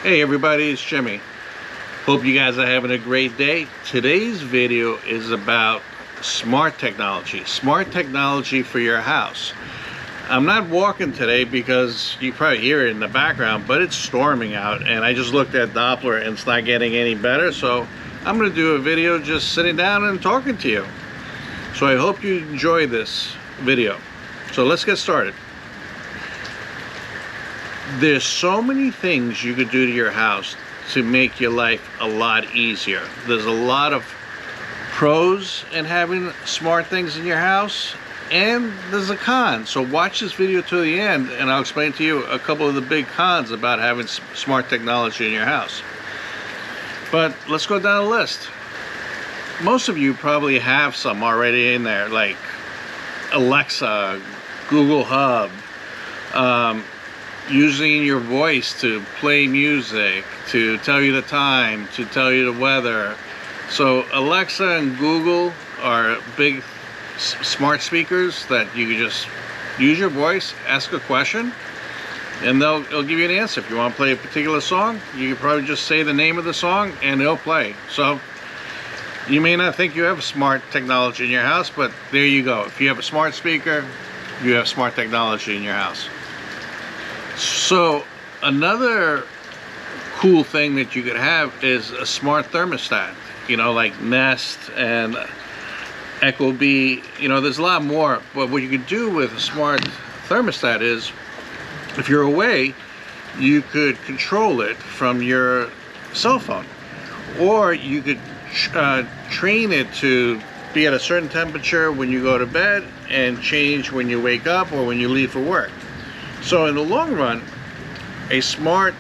Hey everybody, it's Jimmy. Hope you guys are having a great day. Today's video is about smart technology for your house. I'm not walking today because you probably hear it in the background, but it's storming out and I just looked at Doppler and it's not getting any better, so I'm going to do a video just sitting down and talking to you. So I hope you enjoy this video. So let's get started. There's so many things you could do to your house to make your life a lot easier. There's a lot of pros in having smart things in your house, and there's a con. So watch this video to the end and I'll explain to you a couple of the big cons about having smart technology in your house. But let's go down the list. Most of you probably have some already in there, like Alexa, Google Hub, using your voice to play music, to tell you the time, to tell you the weather. So Alexa and Google are big smart speakers that you can just use your voice, ask a question, and they'll give you an answer. If you want to play a particular song, you can probably just say the name of the song and they'll play. So you may not think you have smart technology in your house, but there you go. If you have a smart speaker, you have smart technology in your house. So another cool thing that you could have is a smart thermostat, you know, like Nest and Ecobee. You know, there's a lot more, but what you could do with a smart thermostat is, if you're away, you could control it from your cell phone, or you could train it to be at a certain temperature when you go to bed and change when you wake up or when you leave for work. So in the long run, a smart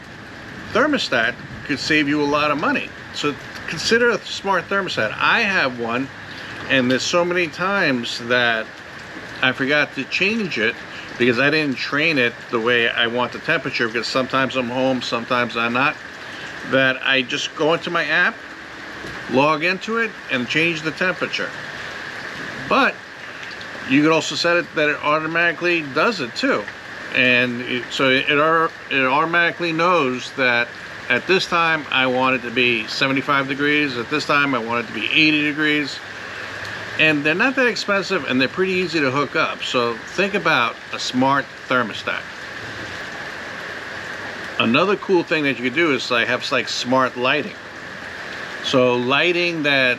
thermostat could save you a lot of money. So consider a smart thermostat. I have one, and there's so many times that I forgot to change it because I didn't train it the way I want the temperature, because sometimes I'm home, sometimes I'm not, that I just go into my app, log into it, and change the temperature. But you could also set it that it automatically does it too. And so it automatically knows that at this time I want it to be 75 degrees, at this time I want it to be 80 degrees. And they're not that expensive and they're pretty easy to hook up. So think about a smart thermostat. Another cool thing that you could do is have like smart lighting. So lighting that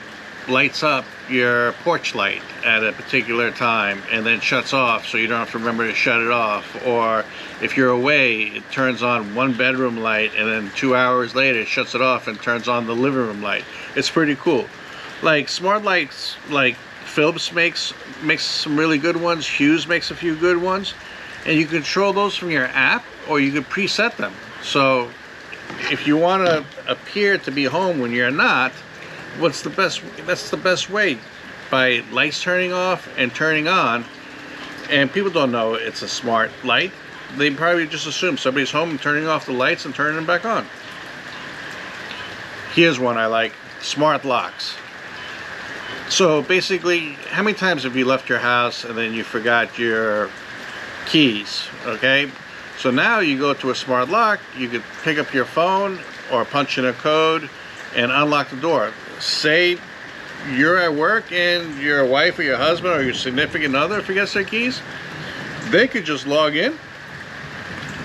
lights up your porch light at a particular time and then shuts off, so you don't have to remember to shut it off. Or if you're away, it turns on one bedroom light and then 2 hours later it shuts it off and turns on the living room light. It's pretty cool. Like smart lights, like Philips makes some really good ones, Hughes makes a few good ones, and you control those from your app, or you could preset them. So if you want to appear to be home when you're not, that's the best way, by lights turning off and turning on. And people don't know it's a smart light. They probably just assume somebody's home and turning off the lights and turning them back on. Here's one I like: smart locks. So basically, how many times have you left your house and then you forgot your keys? Okay, so now you go to a smart lock, you could pick up your phone or punch in a code and unlock the door. Say you're at work and your wife or your husband or your significant other forgets their keys, they could just log in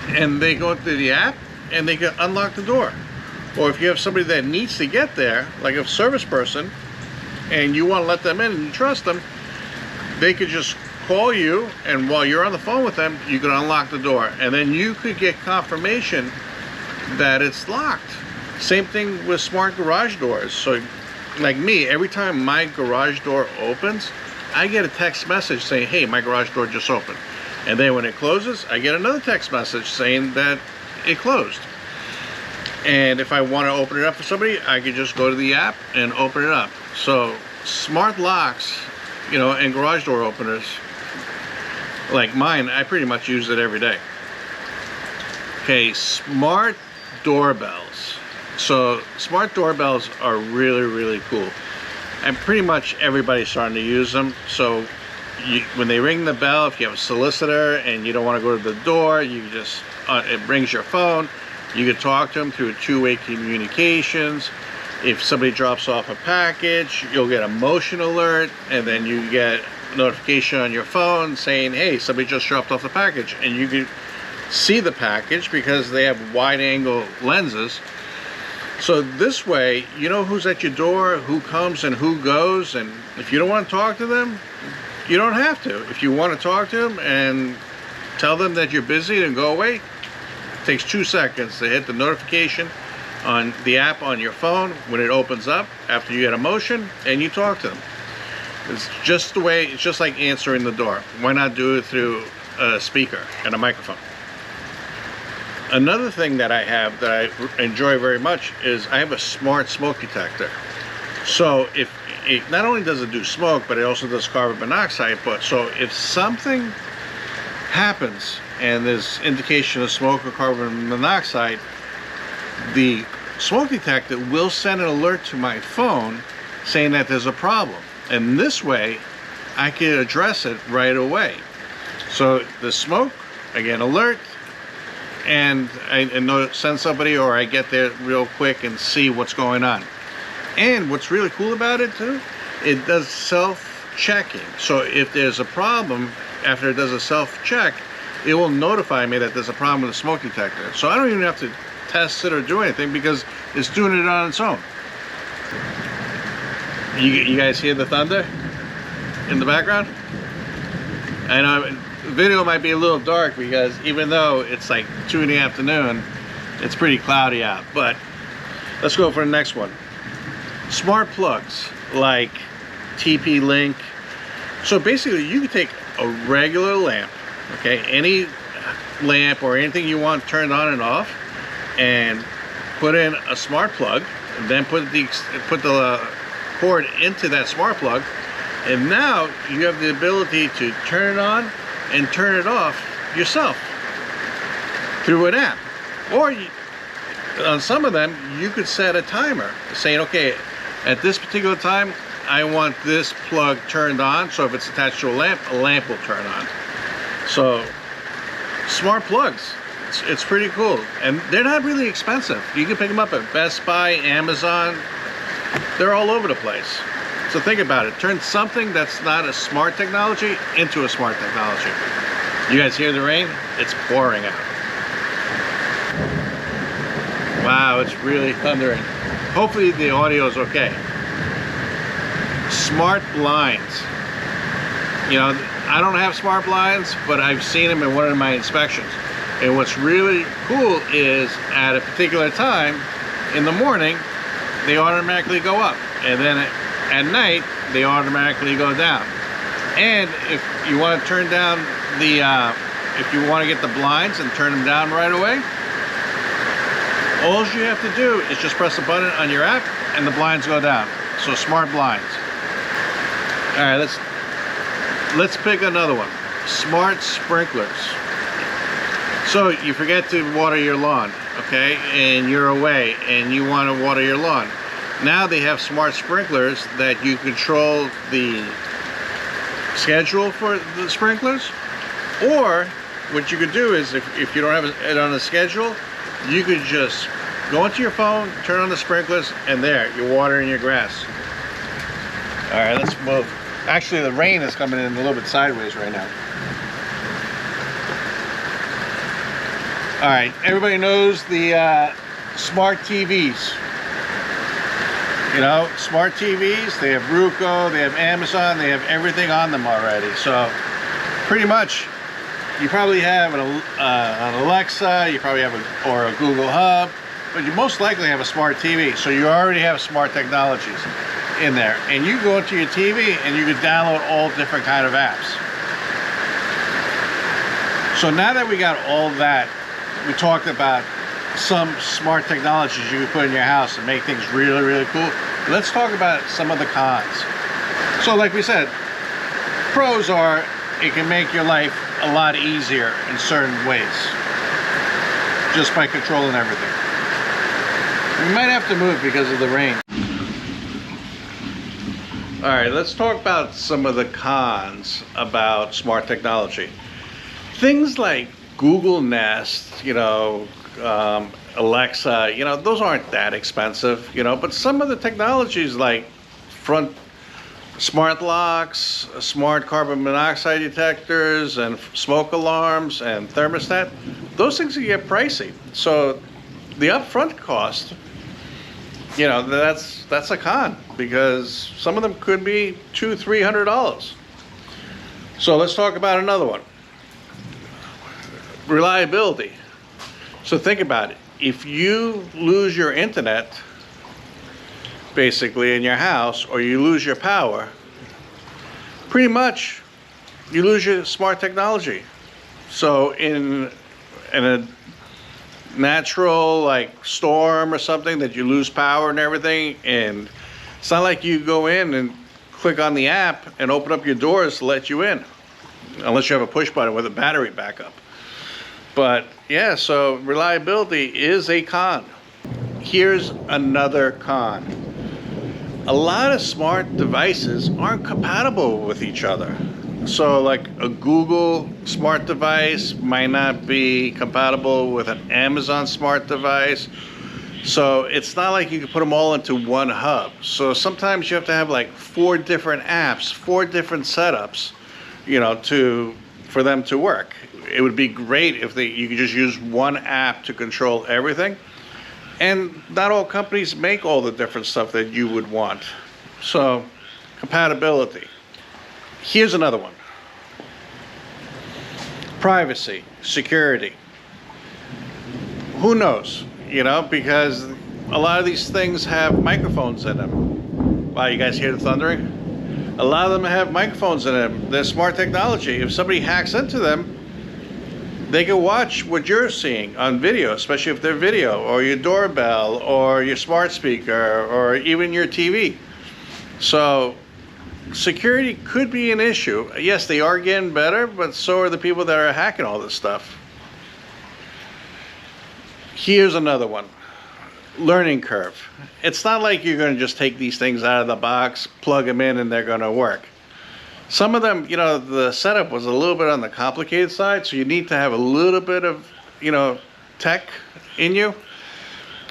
and they go to the app and they can unlock the door. Or if you have somebody that needs to get there, like a service person, and you want to let them in and you trust them, they could just call you, and while you're on the phone with them, you can unlock the door, and then you could get confirmation that it's locked. Same thing with smart garage doors. So like me, every time my garage door opens, I get a text message saying, hey, my garage door just opened. And then when it closes, I get another text message saying that it closed. And if I want to open it up for somebody, I can just go to the app and open it up. So smart locks, you know, and garage door openers, like mine, I pretty much use it every day. Okay, smart doorbells. So smart doorbells are really, really cool. And pretty much everybody's starting to use them. So when they ring the bell, if you have a solicitor and you don't want to go to the door, you just it rings your phone, You can talk to them through two-way communications. If somebody drops off a package, you'll get a motion alert, and then you get notification on your phone saying, hey, somebody just dropped off the package, and you can see the package because they have wide angle lenses. So this way you know who's at your door, who comes and who goes, and if you don't want to talk to them, you don't have to. If you want to talk to them and tell them that you're busy and go away, it takes 2 seconds to hit the notification on the app on your phone when it opens up after you get a motion, and you talk to them. It's just the way, it's just like answering the door. Why not do it through a speaker and a microphone? Another thing that I have that I enjoy very much is I have a smart smoke detector. So if it not only does it do smoke, but it also does carbon monoxide. But so if something happens and there's indication of smoke or carbon monoxide, the smoke detector will send an alert to my phone saying that there's a problem, and this way I can address it right away. So the smoke, again, alert, and I send somebody, or I get there real quick and see what's going on. And what's really cool about it too, it does self-checking. So if there's a problem, after it does a self-check, it will notify me that there's a problem with the smoke detector. So I don't even have to test it or do anything because it's doing it on its own. You guys hear the thunder in the background? I know the video might be a little dark because even though it's like 2 in the afternoon, it's pretty cloudy out. But let's go for the next one. Smart plugs like TP-Link. So basically you can take a regular lamp, okay, any lamp or anything you want turned on and off, and put in a smart plug, and then put the cord into that smart plug, and now you have the ability to turn it on and turn it off yourself through an app. Or on some of them you could set a timer saying, okay, at this particular time I want this plug turned on, so if it's attached to a lamp will turn on. So smart plugs, it's pretty cool, and they're not really expensive. You can pick them up at Best Buy, Amazon. They're all over the place. So think about it. Turn something that's not a smart technology into a smart technology. You guys hear the rain? It's pouring out. Wow, it's really thundering. Hopefully the audio is okay. Smart blinds. You know, I don't have smart blinds, but I've seen them in one of my inspections. And what's really cool is at a particular time in the morning, they automatically go up. And then at night, they automatically go down. And if you want to turn down the, if you want to get the blinds and turn them down right away, all you have to do is just press a button on your app and the blinds go down. So smart blinds. All right, let's pick another one. Smart sprinklers. So you forget to water your lawn, okay, and you're away and you want to water your lawn. Now they have smart sprinklers that you control the schedule for the sprinklers, or what you could do is if you don't have it on a schedule, you could just go into your phone, turn on the sprinklers, and there, you're watering your grass. All right, let's move. Actually, the rain is coming in a little bit sideways right now. All right, everybody knows the smart TVs. You know, smart TVs, they have Roku, they have Amazon, they have everything on them already. So pretty much, you probably have an Alexa, you probably have or a Google Hub, but you most likely have a smart TV. So you already have smart technologies in there. And you go into your TV and you can download all different kind of apps. So now that we got all that, we talked about some smart technologies you can put in your house and make things really, really cool. Let's talk about some of the cons. So like we said, pros are it can make your life a lot easier in certain ways just by controlling everything. We might have to move because of the rain. All right, let's talk about some of the cons about smart technology. Things like Google Nest, you know, Alexa, those aren't that expensive, but some of the technologies like front smart locks, smart carbon monoxide detectors, and smoke alarms and thermostat, those things can get pricey. So the upfront cost, that's a con, because some of them could be $200-300. So let's talk about another one. Reliability. So think about it. If you lose your internet, basically, in your house, or you lose your power, pretty much you lose your smart technology. So in a natural like storm or something that you lose power and everything, and it's not like you go in and click on the app and open up your doors to let you in, unless you have a push button with a battery backup. But yeah, so reliability is a con. Here's another con. A lot of smart devices aren't compatible with each other. So like a Google smart device might not be compatible with an Amazon smart device. So it's not like you can put them all into one hub. So sometimes you have to have like 4 different apps, 4 different setups, for them to work. It would be great if you could just use one app to control everything. And not all companies make all the different stuff that you would want. So, compatibility. Here's another one. Privacy, security. Who knows? Because a lot of these things have microphones in them. Wow, you guys hear the thundering? A lot of them have microphones in them. They're smart technology. If somebody hacks into them, they can watch what you're seeing on video, especially if they're video, or your doorbell, or your smart speaker, or even your TV. So security could be an issue. Yes, they are getting better, but so are the people that are hacking all this stuff. Here's another one. Learning curve. It's not like you're going to just take these things out of the box, plug them in, and they're going to work. Some of them, the setup was a little bit on the complicated side, so you need to have a little bit of, tech in you.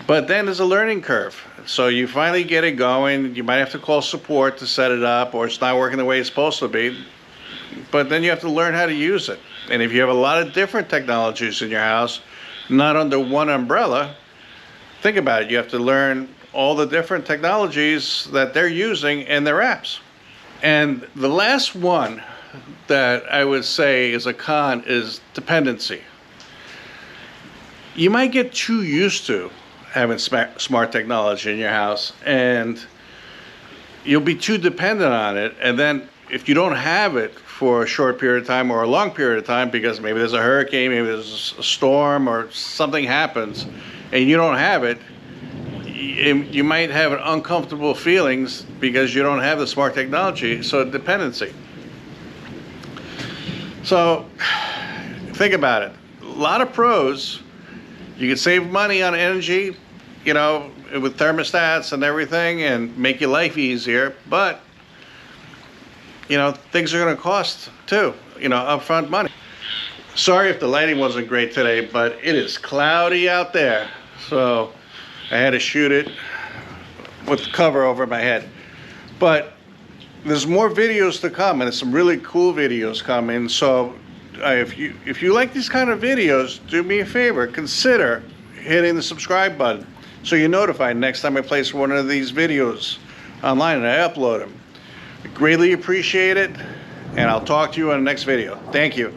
But then there's a learning curve. So you finally get it going. You might have to call support to set it up, or it's not working the way it's supposed to be. But then you have to learn how to use it. And if you have a lot of different technologies in your house, not under one umbrella, think about it. You have to learn all the different technologies that they're using in their apps. And the last one that I would say is a con is dependency. You might get too used to having smart technology in your house, and you'll be too dependent on it. And then if you don't have it for a short period of time or a long period of time, because maybe there's a hurricane, maybe there's a storm, or something happens, and you don't have it, you might have an uncomfortable feelings because you don't have the smart technology. So dependency. So think about it. A lot of pros. You can save money on energy, with thermostats and everything, and make your life easier. But things are going to cost too. Upfront money. Sorry if the lighting wasn't great today, but it is cloudy out there. So I had to shoot it with the cover over my head. But there's more videos to come, and there's some really cool videos coming. So if you like these kind of videos, do me a favor, consider hitting the subscribe button so you're notified next time I place one of these videos online and I upload them. I greatly appreciate it, and I'll talk to you on the next video. Thank you.